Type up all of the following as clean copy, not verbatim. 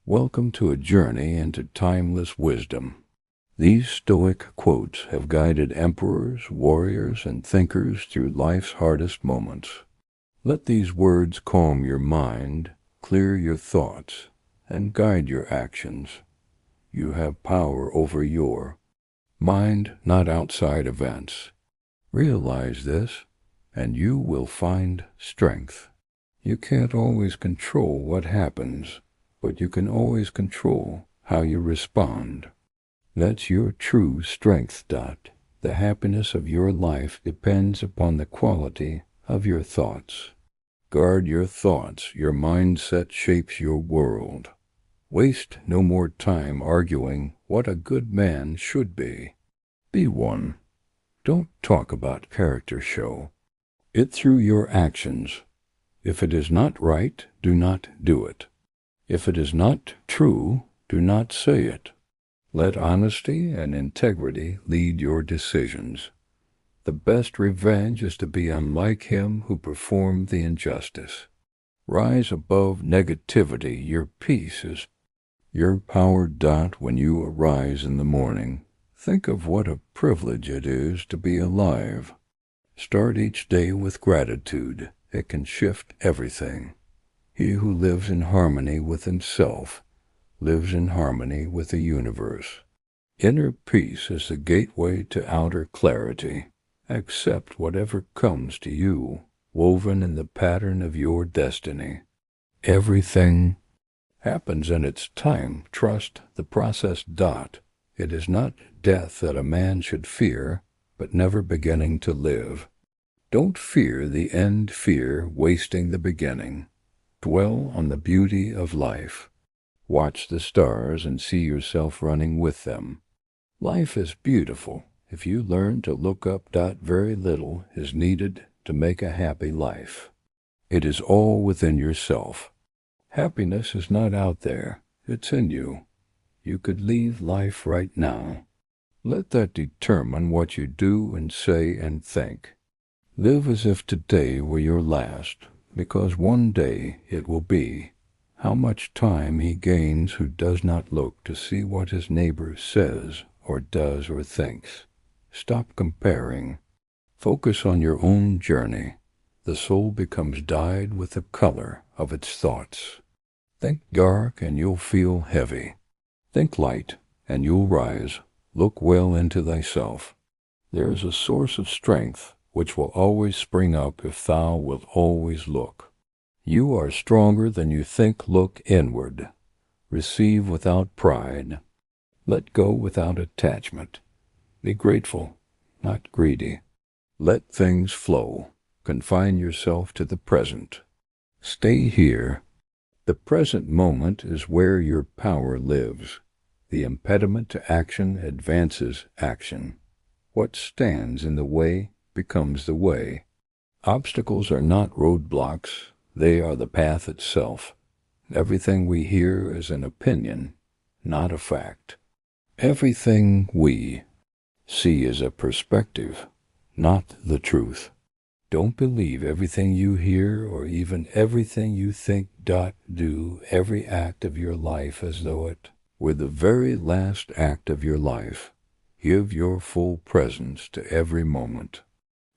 Welcome to a journey into timeless wisdom. These Stoic quotes have guided emperors, warriors, and thinkers through life's hardest moments. Let these words calm your mind, clear your thoughts, and guide your actions. You have power over your mind, not outside events. Realize this, and you will find strength. You can't always control what happens, but you can always control how you respond. That's your true strength. The happiness of your life depends upon the quality of your thoughts. Guard your thoughts. Your mindset shapes your world. Waste no more time arguing what a good man should be. Be one. Don't talk about character show it through your actions. If it is not right, do not do it. If it is not true, do not say it. Let honesty and integrity lead your decisions. The best revenge is to be unlike him who performed the injustice. Rise above negativity. Your peace is your power. When you arise in the morning, think of what a privilege it is to be alive. Start each day with gratitude. It can shift everything. He who lives in harmony with himself lives in harmony with the universe. Inner peace is the gateway to outer clarity. Accept whatever comes to you, woven in the pattern of your destiny. Everything happens in its time. Trust the process. It is not death that a man should fear, but never beginning to live. Don't fear the end, fear wasting the beginning. Dwell on the beauty of life. Watch the stars and see yourself running with them. Life is beautiful if you learn to look up. Very little is needed to make a happy life. It is all within yourself. Happiness is not out there, it's in you. You could leave life right now. Let that determine what you do and say and think. Live as if today were your last, because one day it will be. How much time he gains who does not look to see what his neighbor says or does or thinks. Stop comparing. Focus on your own journey. The soul becomes dyed with the color of its thoughts. Think dark and you'll feel heavy. Think light and you'll rise. Look well into thyself. There is a source of strength which will always spring up if thou wilt always look. You are stronger than you think. Look inward. Receive without pride. Let go without attachment. Be grateful, not greedy. Let things flow. Confine yourself to the present. Stay here. The present moment is where your power lives. The impediment to action advances action. What stands in the way becomes the way. Obstacles are not roadblocks. They are the path itself. Everything we hear is an opinion, not a fact. Everything we see is a perspective, not the truth. Don't believe everything you hear or even everything you think. Do every act of your life as though it were the very last act of your life. Give your full presence to every moment.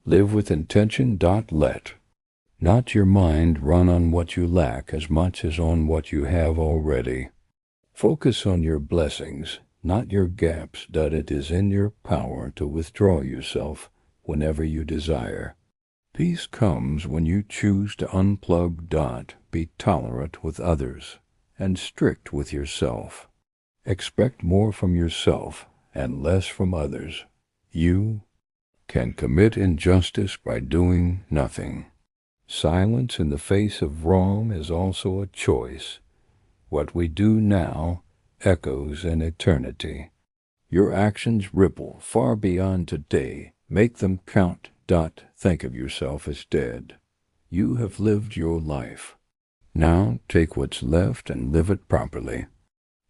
Live with intention. Let not your mind run on what you lack as much as on what you have already. Focus on your blessings, not your gaps. It is in your power to withdraw yourself whenever you desire. Peace comes when you choose to unplug. Be tolerant with others and strict with yourself. Expect more from yourself and less from others. You can commit injustice by doing nothing. Silence in the face of wrong is also a choice. What we do now echoes in eternity. Your actions ripple far beyond today. Make them count. Think of yourself as dead. You have lived your life. Now take what's left and live it properly.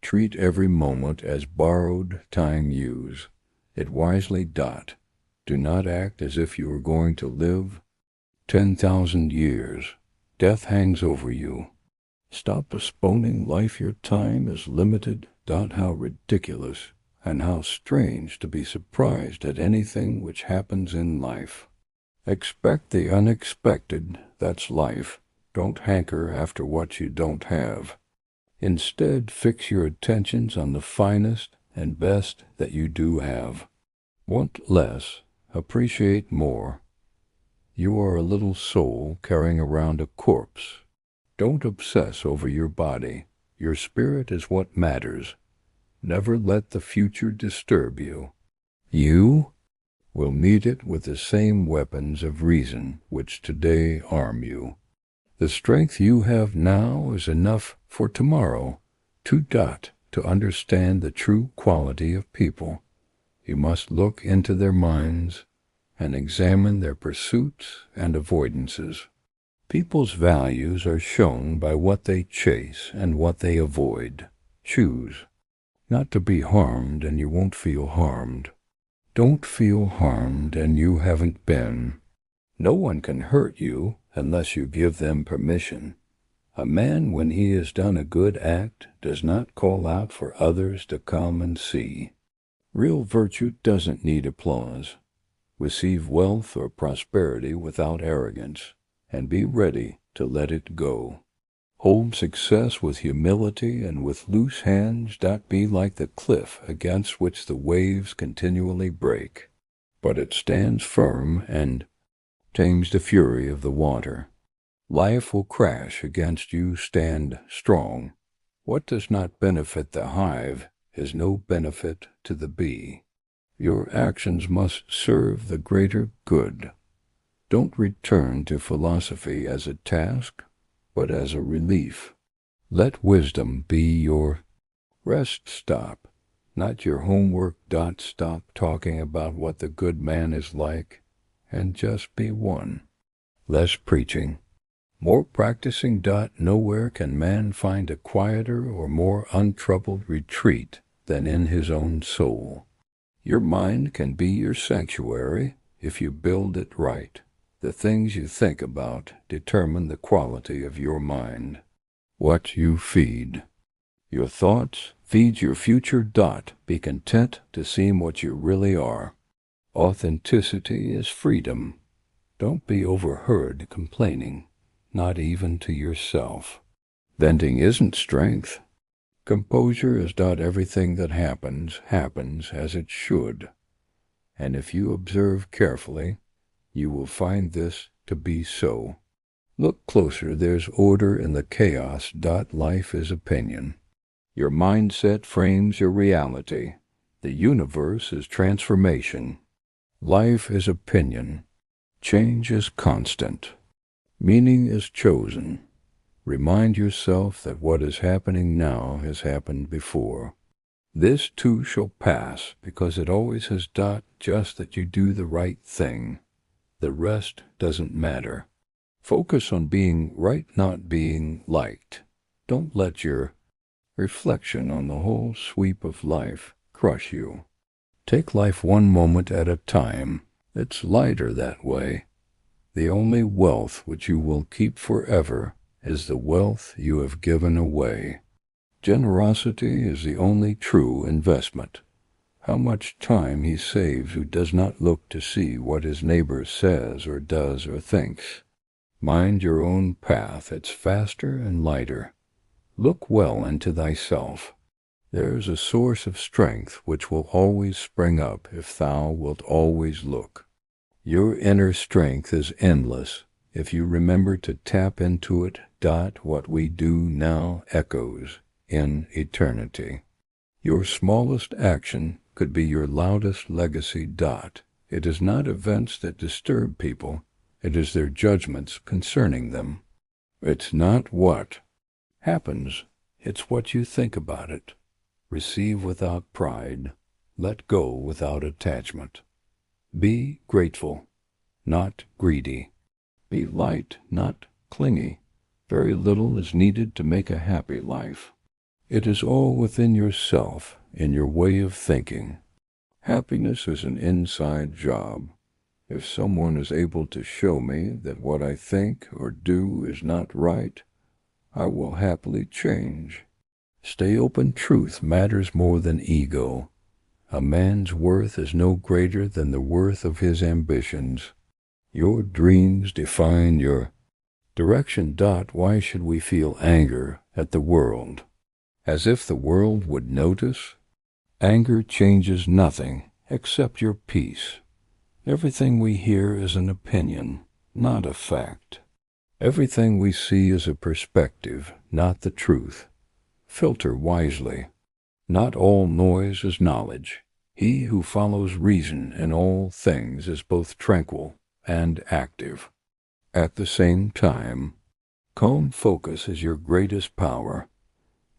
Treat every moment as borrowed time. Use it wisely. Do not act as if you were going to live 10,000 years. Death hangs over you. Stop postponing life. Your time is limited. How ridiculous and how strange to be surprised at anything which happens in life. Expect the unexpected. That's life. Don't hanker after what you don't have. Instead, fix your attentions on the finest and best that you do have. Want less, appreciate more. You are a little soul carrying around a corpse. Don't obsess over your body. Your spirit is what matters. Never let the future disturb you. You will meet it with the same weapons of reason which today arm you. The strength you have now is enough for tomorrow to understand the true quality of people. You must look into their minds and examine their pursuits and avoidances. People's values are shown by what they chase and what they avoid. Choose not to be harmed and you won't feel harmed. Don't feel harmed and you haven't been. No one can hurt you unless you give them permission. A man, when he has done a good act, does not call out for others to come and see. Real virtue doesn't need applause. Receive wealth or prosperity without arrogance, and be ready to let it go. Hold success with humility and with loose hands. Be like the cliff against which the waves continually break, but it stands firm and tames the fury of the water. Life will crash against you. Stand strong. What does not benefit the hive is no benefit to the bee. Your actions must serve the greater good. Don't return to philosophy as a task, but as a relief. Let wisdom be your rest stop, not your homework. Stop talking about what the good man is like, and just be one. Less preaching, more practicing. Nowhere can man find a quieter or more untroubled retreat than in his own soul. Your mind can be your sanctuary if you build it right. The things you think about determine the quality of your mind. What you feed. Your thoughts feed your future. Be content to seem what you really are. Authenticity is freedom. Don't be overheard complaining, not even to yourself. Venting isn't strength. Composure is. Everything that happens as it should. And if you observe carefully, you will find this to be so. Look closer. There's order in the chaos. Life is opinion. Your mindset frames your reality. The universe is transformation. Life is opinion. Change is constant. Meaning is chosen. Remind yourself that what is happening now has happened before. This too shall pass, because it always has. Just that you do the right thing. The rest doesn't matter. Focus on being right, not being liked. Don't let your reflection on the whole sweep of life crush you. Take life one moment at a time. It's lighter that way. The only wealth which you will keep forever is the wealth you have given away. Generosity is the only true investment. How much time he saves who does not look to see what his neighbor says or does or thinks. Mind your own path. It's faster and lighter. Look well into thyself. There is a source of strength which will always spring up if thou wilt always look. Your inner strength is endless if you remember to tap into it. What we do now echoes in eternity. Your smallest action could be your loudest legacy. It is not events that disturb people, it is their judgments concerning them. It's not what happens, it's what you think about it. Receive without pride, let go without attachment. Be grateful, not greedy. Be light, not clingy. Very little is needed to make a happy life. It is all within yourself, in your way of thinking. Happiness is an inside job. If someone is able to show me that what I think or do is not right, I will happily change. Stay open. Truth matters more than ego. A man's worth is no greater than the worth of his ambitions. Your dreams define your direction. Why should we feel anger at the world? As if the world would notice? Anger changes nothing except your peace. Everything we hear is an opinion, not a fact. Everything we see is a perspective, not the truth. Filter wisely. Not all noise is knowledge. He who follows reason in all things is both tranquil and active. At the same time, calm focus is your greatest power.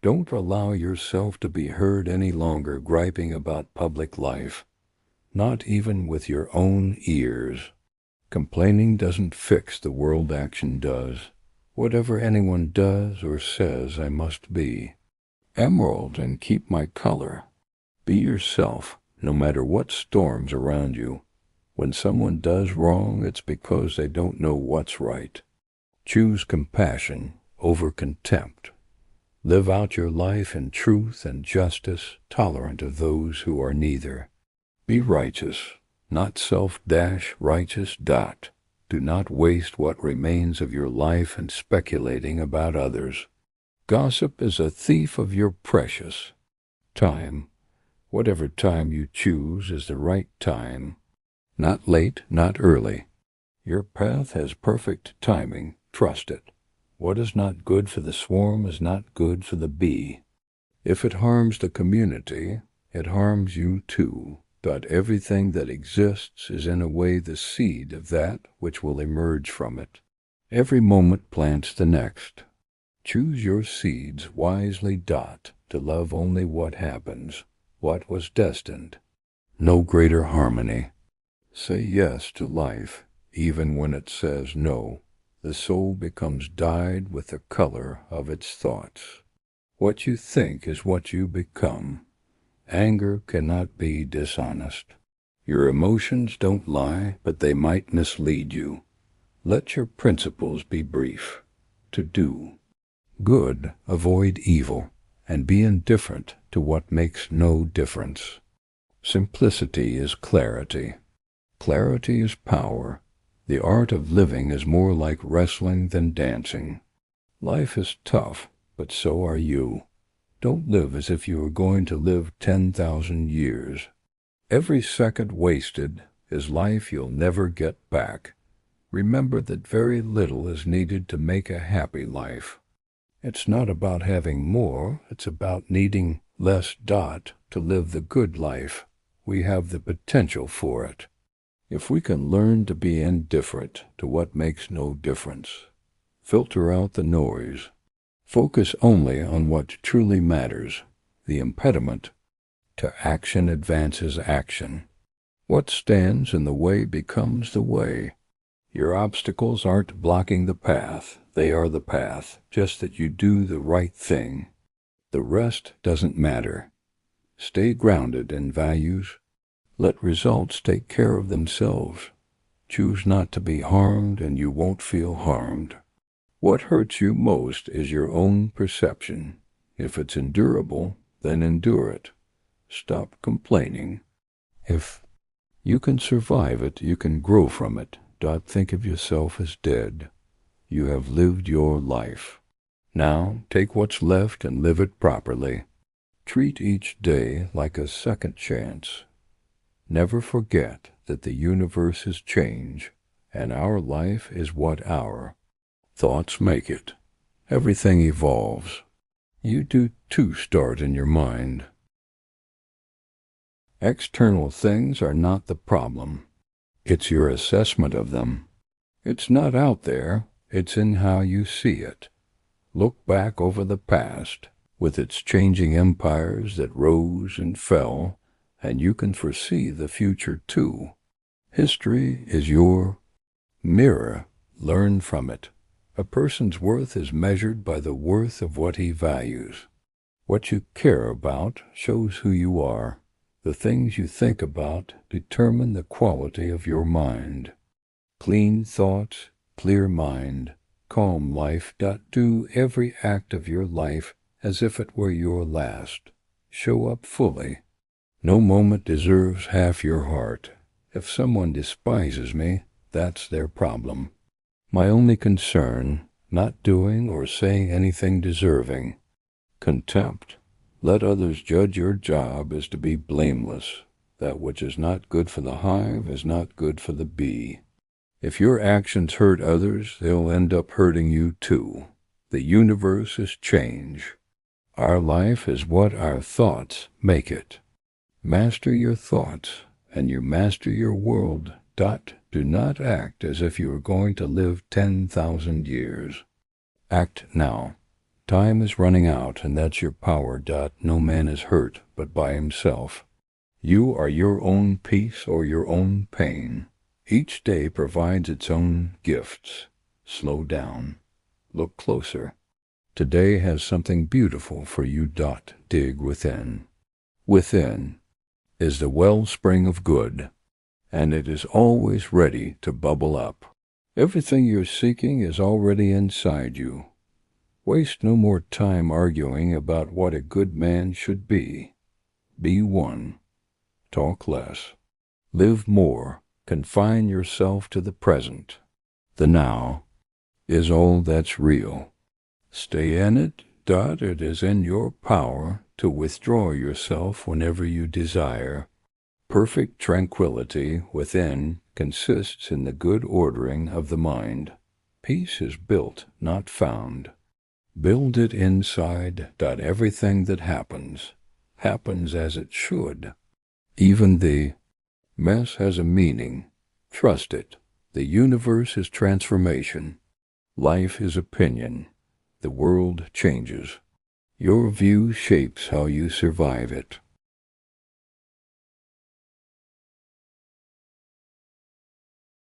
Don't allow yourself to be heard any longer griping about public life, not even with your own ears. Complaining doesn't fix the world. Action does. Whatever anyone does or says, I must be emerald and keep my color. Be yourself, no matter what storms around you. When someone does wrong, it's because they don't know what's right. Choose compassion over contempt. Live out your life in truth and justice, tolerant of those who are neither. Be righteous, not self-righteous. Do not waste what remains of your life in speculating about others. Gossip is a thief of your precious time. Whatever time you choose is the right time. Not late, not early. Your path has perfect timing. Trust it. What is not good for the swarm is not good for the bee. If it harms the community, it harms you too. Everything that exists is in a way the seed of that which will emerge from it. Every moment plants the next. Choose your seeds wisely. To love only what happens, what was destined. No greater harmony. Say yes to life, even when it says no. The soul becomes dyed with the color of its thoughts. What you think is what you become. Anger cannot be dishonest. Your emotions don't lie, but they might mislead you. Let your principles be brief. To do good, avoid evil, and be indifferent to what makes no difference. Simplicity is clarity. Clarity is power. The art of living is more like wrestling than dancing. Life is tough, but so are you. Don't live as if you are going to live 10,000 years. Every second wasted is life you'll never get back. Remember that very little is needed to make a happy life. It's not about having more, it's about needing less. To live the good life. We have the potential for it. If we can learn to be indifferent to what makes no difference, filter out the noise, focus only on what truly matters, the impediment to action advances action. What stands in the way becomes the way. Your obstacles aren't blocking the path, they are the path, just that you do the right thing. The rest doesn't matter. Stay grounded in values. Let results take care of themselves. Choose not to be harmed, and you won't feel harmed. What hurts you most is your own perception. If it's endurable, then endure it. Stop complaining. If you can survive it, you can grow from it. Think of yourself as dead. You have lived your life. Now take what's left and live it properly. Treat each day like a second chance. Never forget that the universe is change, and our life is what our thoughts make it. Everything evolves. You do too start in your mind. External things are not the problem. It's your assessment of them. It's not out there, it's in how you see it. Look back over the past, with its changing empires that rose and fell, and you can foresee the future too. History is your mirror. Learn from it. A person's worth is measured by the worth of what he values. What you care about shows who you are. The things you think about determine the quality of your mind. Clean thoughts, clear mind. calm life. Do every act of your life as if it were your last. Show up fully. No moment deserves half your heart. If someone despises me, that's their problem. My only concern, not doing or saying anything deserving. Contempt. Let others judge your job is to be blameless. That which is not good for the hive is not good for the bee. If your actions hurt others, they'll end up hurting you too. The universe is change. Our life is what our thoughts make it. Master your thoughts, and you master your world. Do not act as if you are going to live 10,000 years. Act now. Time is running out, and that's your power. No man is hurt but by himself. You are your own peace or your own pain. Each day provides its own gifts. Slow down. Look closer. Today has something beautiful for you. Dig within. Within is the wellspring of good, and it is always ready to bubble up. Everything you're seeking is already inside you. Waste no more time arguing about what a good man should be. Be one. Talk less. Live more. Confine yourself to the present. The now is all that's real. Stay in it. It is in your power to withdraw yourself whenever you desire. Perfect tranquility within consists in the good ordering of the mind. Peace is built, not found. Build it inside. Everything that happens as it should. Even the mess has a meaning. Trust it. The universe is transformation. Life is opinion. The world changes. Your view shapes how you survive it.